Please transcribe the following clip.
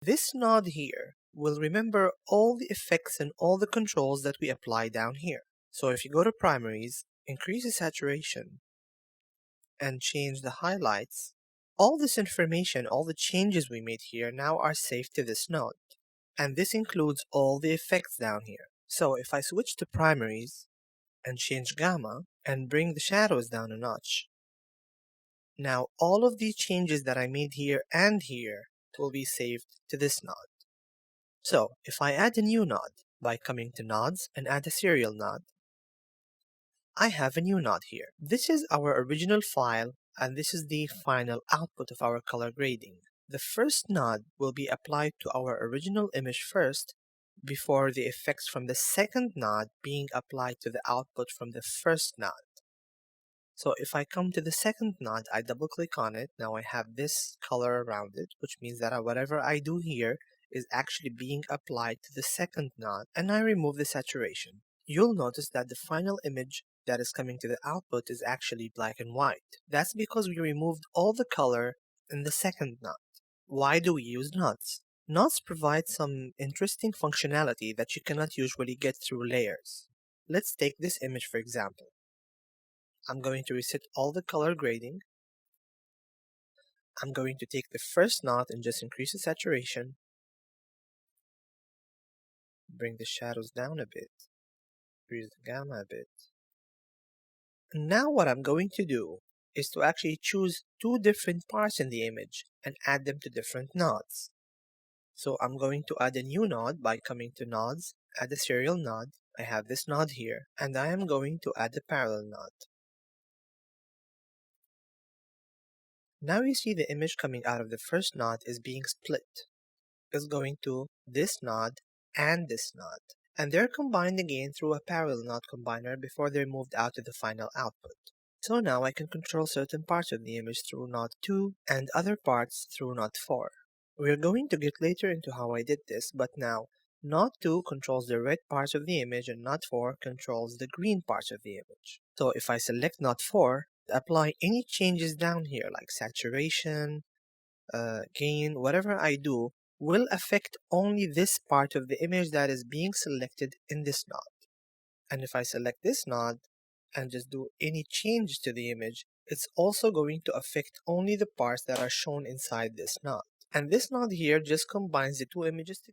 This node here will remember all the effects and all the controls that we apply down here. So if you go to primaries, increase the saturation, and change the highlights, all this information, all the changes we made here now are saved to this node. And this includes all the effects down here. So if I switch to primaries and change gamma and bring the shadows down a notch, now all of these changes that I made here and here will be saved to this node. So if I add a new node by coming to nodes and add a serial node, I have a new node here. This is our original file and this is the final output of our color grading. The first node will be applied to our original image first before the effects from the second node being applied to the output from the first node. So if I come to the second node, I double click on it, now I have this color around it, which means that whatever I do here is actually being applied to the second node, and I remove the saturation. You'll notice that the final image that is coming to the output is actually black and white. That's because we removed all the color in the second node. Why do we use nodes? Nodes provide some interesting functionality that you cannot usually get through layers. Let's take this image for example. I'm going to reset all the color grading. I'm going to take the first node and just increase the saturation. Bring the shadows down a bit. Increase the gamma a bit. And now what I'm going to do is to actually choose two different parts in the image and add them to different nodes. So I'm going to add a new node by coming to nodes, add a serial node. I have this node here, and I am going to add a parallel node. Now you see the image coming out of the first node is being split. It's going to this node and this node. And they're combined again through a parallel node combiner before they're moved out to the final output. So now I can control certain parts of the image through node 2 and other parts through node 4. We're going to get later into how I did this, but now node 2 controls the red parts of the image and node 4 controls the green parts of the image. So if I select node 4, apply any changes down here like saturation, gain, whatever I do will affect only this part of the image that is being selected in this node. And if I select this node and just do any changes to the image, it's also going to affect only the parts that are shown inside this node. And this node here just combines the two images together.